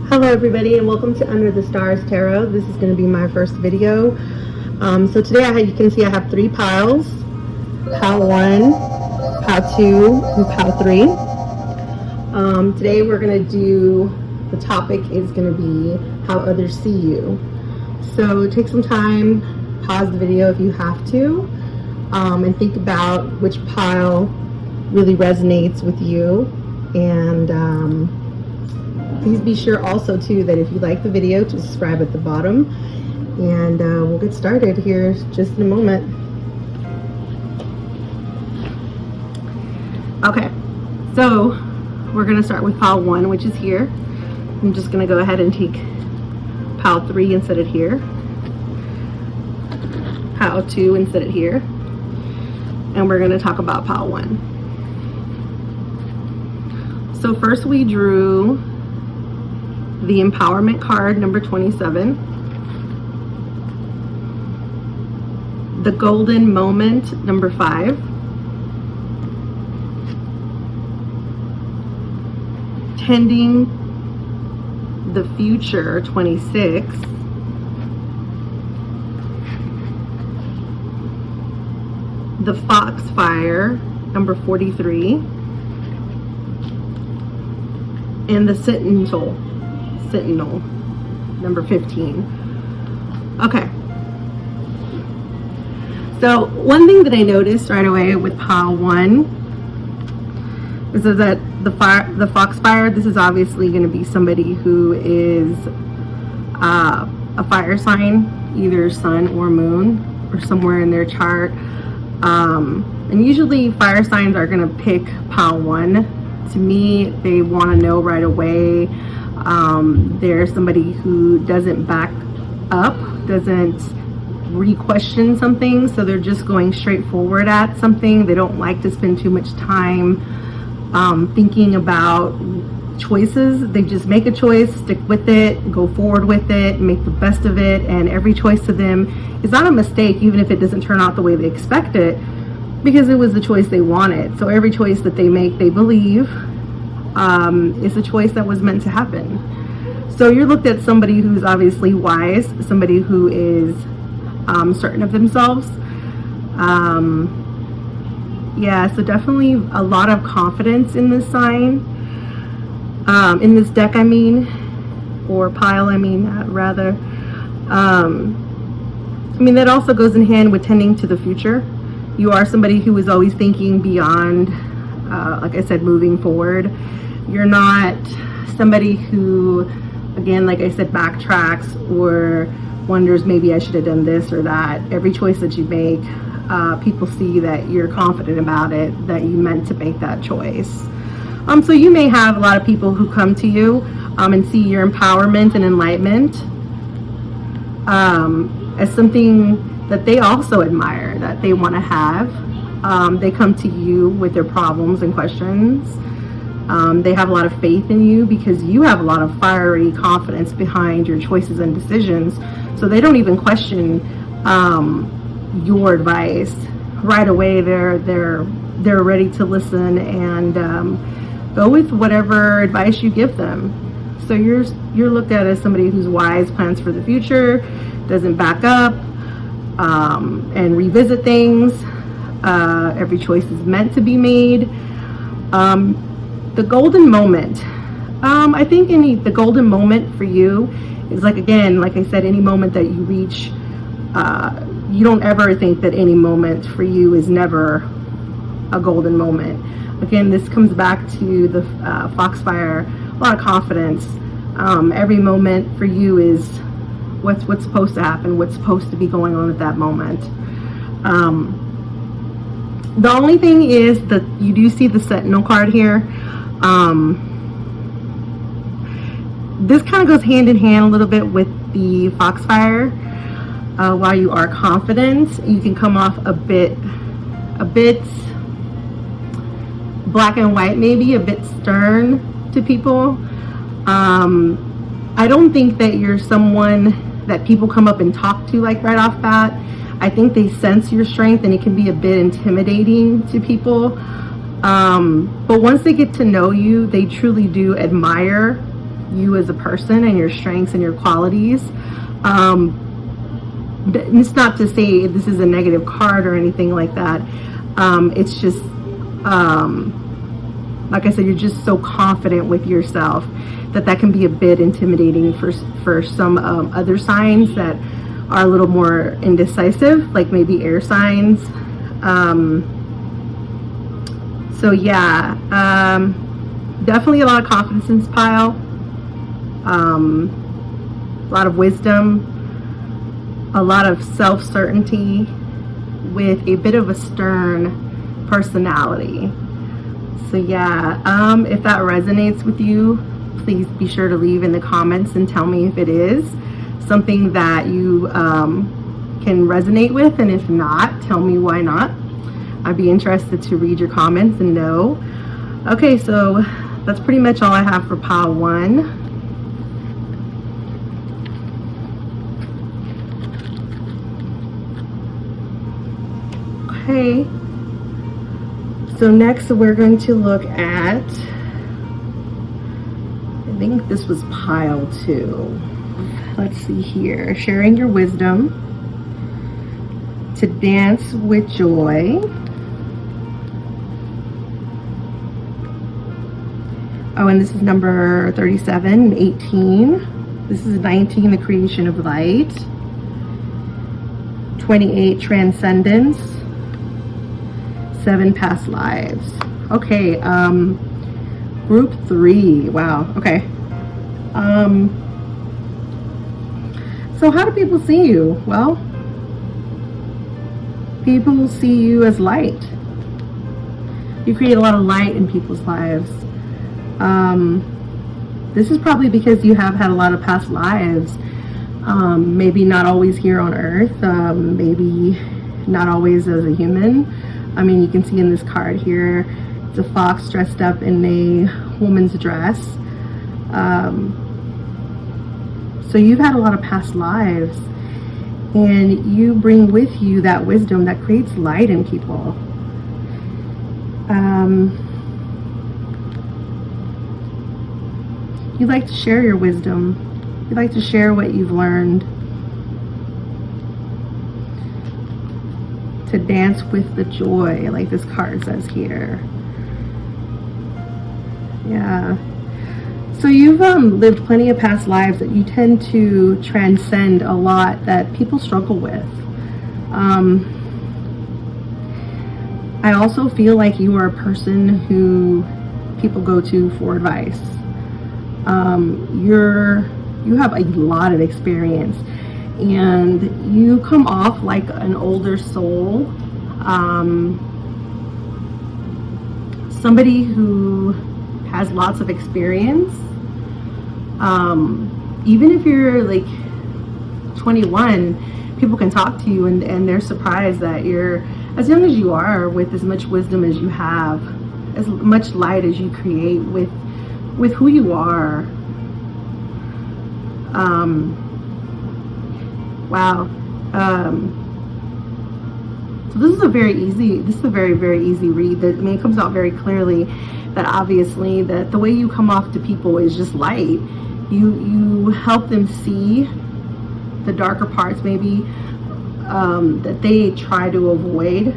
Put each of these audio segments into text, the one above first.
Hello everybody, and welcome to Under the Stars Tarot. This is going to be my first video. So today you can see I have 3 piles. Pile 1, pile 2, and pile 3. Today we're going to do, the topic is going to be how others see you. So take some time, pause the video if you have to, and think about which pile really resonates with you. And please be sure also too that if you like the video to subscribe at the bottom, and we'll get started here just in a moment. Okay, so we're going to start with pile 1, which is here. I'm just going to go ahead and take pile 3 and set it here, pile 2 and set it here, and we're going to talk about pile 1. So first we drew the empowerment card, number 27. The golden moment, number 5. Tending the future, 26. The foxfire, number 43. And the sentinel, number 15. Okay. So one thing that I noticed right away with pile 1 is that the foxfire, this is obviously going to be somebody who is a fire sign, either sun or moon, or somewhere in their chart. And usually fire signs are going to pick pile 1. To me, they want to know right away. There's somebody who doesn't back up, doesn't re-question something, so they're just going straight forward at something. They don't like to spend too much time thinking about choices. They just make a choice, stick with it, go forward with it, make the best of it, and every choice to them is not a mistake, even if it doesn't turn out the way they expect it, because it was the choice they wanted. So every choice that they make, they believe, is a choice that was meant to happen. So you're looked at somebody who's obviously wise, somebody who is certain of themselves. Yeah, so definitely a lot of confidence in this sign, in this deck, I mean, or pile, I mean, rather. I mean, that also goes in hand with tending to the future. You are somebody who is always thinking beyond, like I said, moving forward. You're not somebody who, again, like I said, backtracks or wonders maybe I should have done this or that. Every choice that you make, people see that you're confident about it, that you meant to make that choice. So you may have a lot of people who come to you and see your empowerment and enlightenment as something that they also admire, that they want to have. They come to you with their problems and questions. They have a lot of faith in you because you have a lot of fiery confidence behind your choices and decisions. So they don't even question your advice. Right away, they're ready to listen and go with whatever advice you give them. So you're looked at as somebody who's wise, plans for the future, doesn't back up, and revisit things. Every choice is meant to be made. The golden moment. I think the golden moment for you is, like, again, like I said, any moment that you reach, you don't ever think that any moment for you is never a golden moment. Again, this comes back to the foxfire, a lot of confidence. Every moment for you is what's supposed to happen, what's supposed to be going on at that moment. The only thing is that you do see the sentinel card here. This kind of goes hand in hand a little bit with the foxfire. While you are confident, you can come off a bit black and white, maybe a bit stern to people. I don't think that you're someone that people come up and talk to like right off bat. I think they sense your strength and it can be a bit intimidating to people. But once they get to know you, they truly do admire you as a person and your strengths and your qualities. It's not to say this is a negative card or anything like that. It's just, like I said, you're just so confident with yourself that can be a bit intimidating for some other signs that are a little more indecisive, like maybe air signs. So yeah, definitely a lot of confidence in this pile, a lot of wisdom, a lot of self-certainty with a bit of a stern personality. So yeah, if that resonates with you, please be sure to leave in the comments and tell me if it is something that you can resonate with, and if not, tell me why not. I'd be interested to read your comments and know. Okay, so that's pretty much all I have for pile 1. Okay, so next we're going to look at, I think this was pile 2. Let's see here. Sharing your wisdom, to dance with joy. Oh, and this is number 37 and 18. This is 19, the creation of light. 28, transcendence. 7, past lives. Okay, group 3. Wow, okay. So how do people see you? Well, people see you as light. You create a lot of light in people's lives. This is probably because you have had a lot of past lives. Maybe not always here on earth, maybe not always as a human. I mean, you can see in this card here, it's a fox dressed up in a woman's dress. So you've had a lot of past lives, and you bring with you that wisdom that creates light in people. You like to share your wisdom. You like to share what you've learned. To dance with the joy, like this card says here. Yeah. So you've lived plenty of past lives that you tend to transcend a lot that people struggle with. I also feel like you are a person who people go to for advice. You have a lot of experience, and you come off like an older soul, somebody who has lots of experience. Even if you're like 21, people can talk to you and they're surprised that you're as young as you are, with as much wisdom as you have, as much light as you create with who you are. Wow. So this is a very, very easy read. I mean, it comes out very clearly that obviously that the way you come off to people is just light. You help them see the darker parts, maybe that they try to avoid,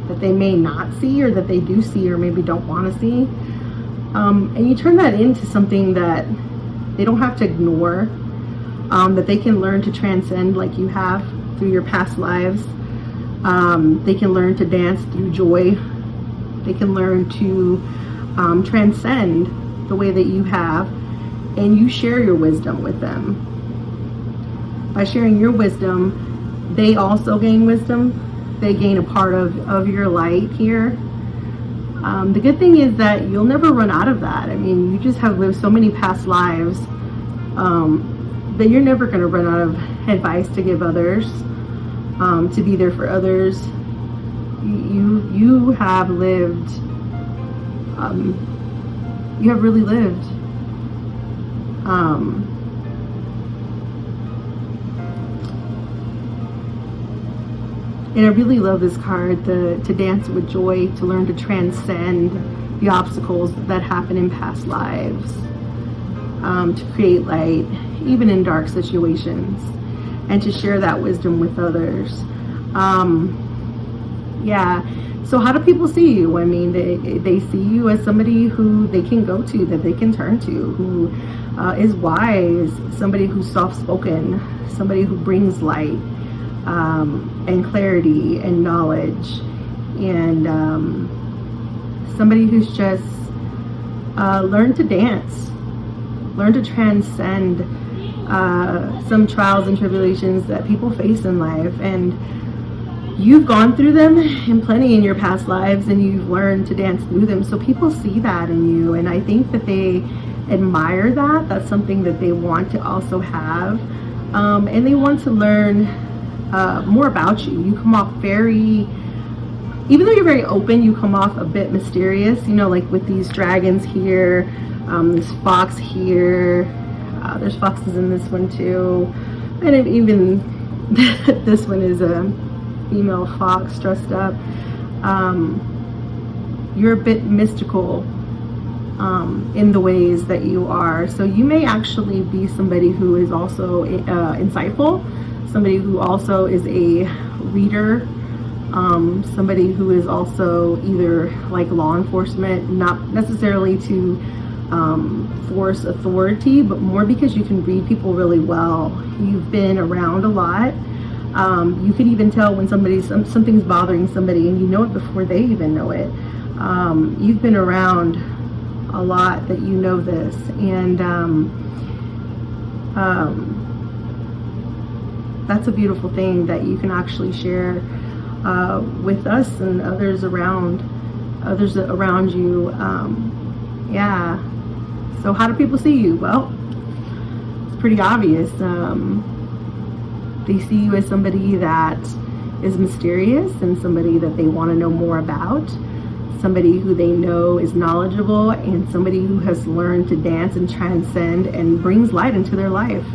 that they may not see, or that they do see, or maybe don't want to see. And you turn that into something that they don't have to ignore, that they can learn to transcend like you have through your past lives. They can learn to dance through joy. They can learn to transcend the way that you have, and you share your wisdom with them. By sharing your wisdom, they also gain wisdom. They gain a part of your light here. The good thing is that you'll never run out of that. I mean, you just have lived so many past lives that you're never going to run out of advice to give others, to be there for others. You have lived, you have really lived. And I really love this card, to dance with joy, to learn to transcend the obstacles that happen in past lives. to create light, even in dark situations, and to share that wisdom with others. Yeah. So how do people see you? I mean, they see you as somebody who they can go to, that they can turn to, who is wise, somebody who's soft-spoken, somebody who brings light and clarity and knowledge, and somebody who's just learned to dance, learned to transcend some trials and tribulations that people face in life. And you've gone through them in plenty in your past lives, and you've learned to dance through them. So people see that in you, and I think that they admire that. That's something that they want to also have, and they want to learn more about you. You come off very, even though you're very open, you come off a bit mysterious, you know, like with these dragons here, this fox here, there's foxes in this one too, and even this one is a female fox dressed up. You're a bit mystical in the ways that you are. So you may actually be somebody who is also insightful, somebody who also is a reader, somebody who is also either like law enforcement, not necessarily to force authority, but more because you can read people really well. You've been around a lot. You can even tell when something's bothering somebody, and you know it before they even know it. You've been around a lot that you know this, and that's a beautiful thing that you can actually share with us and others around you. Yeah. So how do people see you? Well, it's pretty obvious. They see you as somebody that is mysterious and somebody that they want to know more about, somebody who they know is knowledgeable, and somebody who has learned to dance and transcend and brings light into their life.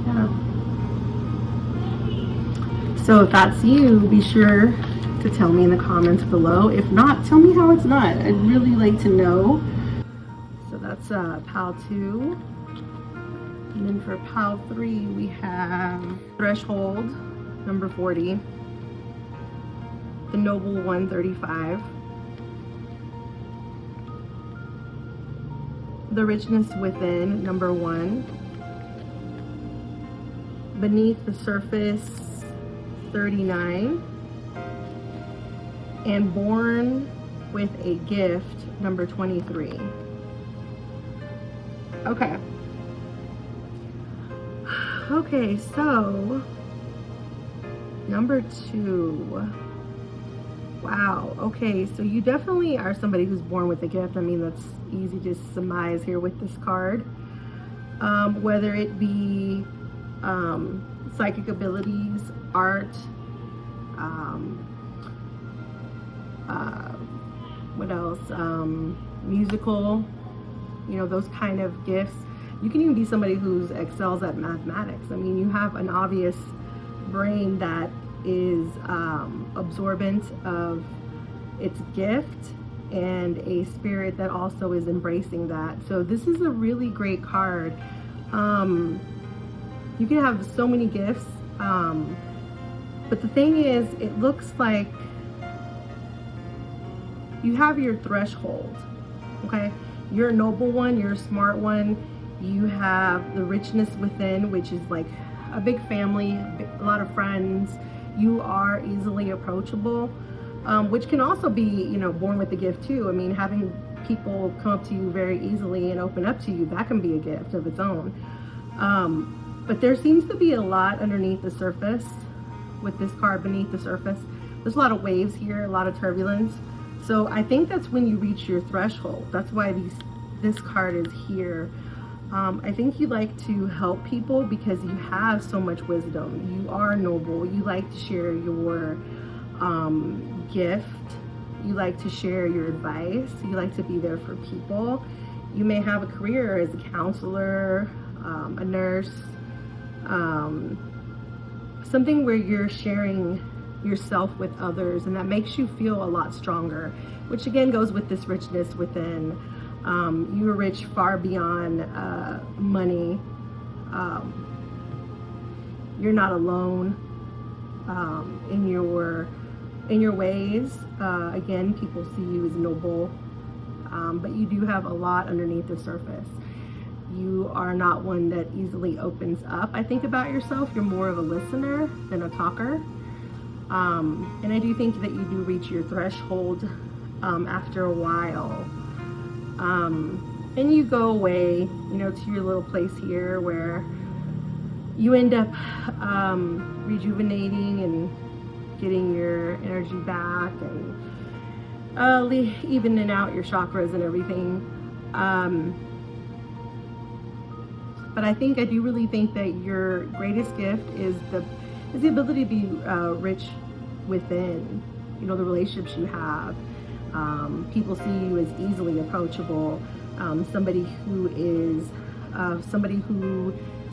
Yeah. So if that's you, be sure to tell me in the comments below. If not, tell me how it's not. I'd really like to know. So that's pile 2. And then for pile 3, we have Threshold, number 40. The Noble 135. The Richness Within, number 1. Beneath the Surface, 39. And Born with a Gift, number 23. Okay. Okay, so number 2. Wow. Okay, so you definitely are somebody who's born with a gift. I mean, that's easy to surmise here with this card. Whether it be psychic abilities, art, what else? Musical, you know, those kind of gifts. You can even be somebody who excels at mathematics. I mean, you have an obvious brain that is absorbent of its gift, and a spirit that also is embracing that. So this is a really great card. You can have so many gifts, but the thing is, it looks like you have your threshold. Okay, you're a noble one, you're a smart one. You have the richness within, which is like a big family, a lot of friends. You are easily approachable, which can also be, you know, born with the gift too. I mean, having people come up to you very easily and open up to you, that can be a gift of its own. But there seems to be a lot underneath the surface with this card. Beneath the surface, there's a lot of waves here, a lot of turbulence. So I think that's when you reach your threshold. That's why this card is here. I think you like to help people because you have so much wisdom. You are noble. You like to share your gift. You like to share your advice. You like to be there for people. You may have a career as a counselor, a nurse, something where you're sharing yourself with others, and that makes you feel a lot stronger, which again goes with this richness within. You are rich far beyond money. You're not alone in your ways. Again, people see you as noble, but you do have a lot underneath the surface. You are not one that easily opens up, I think, about yourself. You're more of a listener than a talker. And I do think that you do reach your threshold after a while. And you go away, to your little place here where you end up rejuvenating and getting your energy back and evening out your chakras and everything. But I do really think that your greatest gift is the ability to be rich within, the relationships you have. People see you as easily approachable, somebody who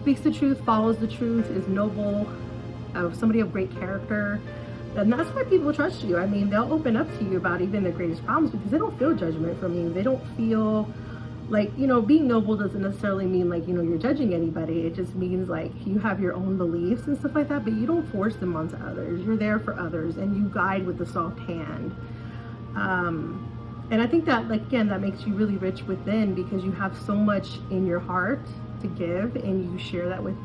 speaks the truth, follows the truth, is noble, somebody of great character. And that's why people trust you. I mean, they'll open up to you about even their greatest problems because they don't feel judgment from you. They don't feel like, being noble doesn't necessarily mean like, you're judging anybody. It just means like you have your own beliefs and stuff like that, but you don't force them onto others. You're there for others and you guide with a soft hand. And I think that, like, again, that makes you really rich within because you have so much in your heart to give and you share that with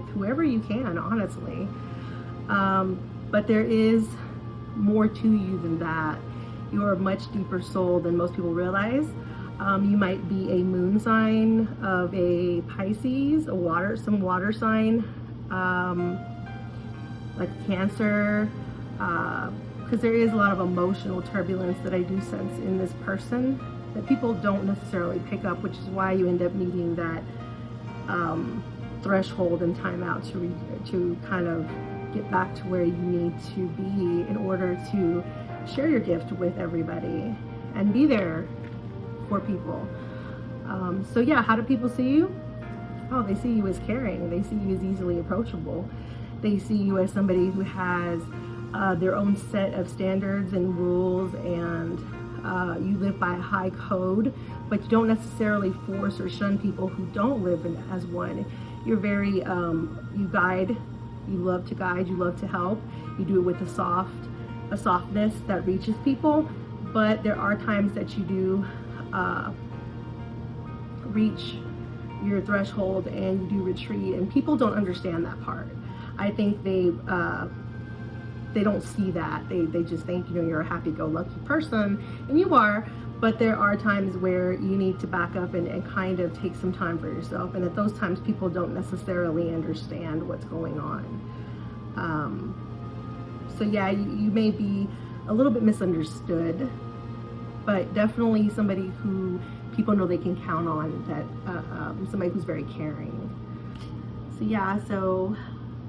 whoever you can, honestly. But there is more to you than that. You are a much deeper soul than most people realize. You might be a moon sign of a Pisces, some water sign, like Cancer, because there is a lot of emotional turbulence that I do sense in this person that people don't necessarily pick up, which is why you end up needing that threshold and time out to kind of get back to where you need to be in order to share your gift with everybody and be there for people. So yeah, how do people see you? Oh, they see you as caring. They see you as easily approachable. They see you as somebody who has their own set of standards and rules, and you live by a high code, but you don't necessarily force or shun people who don't live as one. You're very, you guide, you love to guide, you love to help. You do it with a softness that reaches people, but there are times that you do reach your threshold and you do retreat, and people don't understand that part. I think they don't see that. They just think, you're a happy-go-lucky person, and you are, but there are times where you need to back up and kind of take some time for yourself, and at those times people don't necessarily understand what's going on. So yeah, you may be a little bit misunderstood, but definitely somebody who people know they can count on, that somebody who's very caring. So yeah, so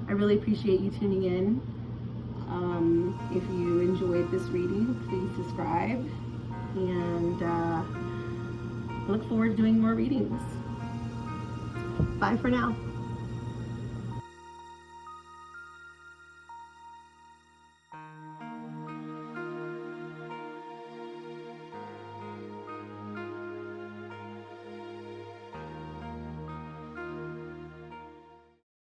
I really appreciate you tuning in. If you enjoyed this reading, please subscribe, and I look forward to doing more readings. Bye for now.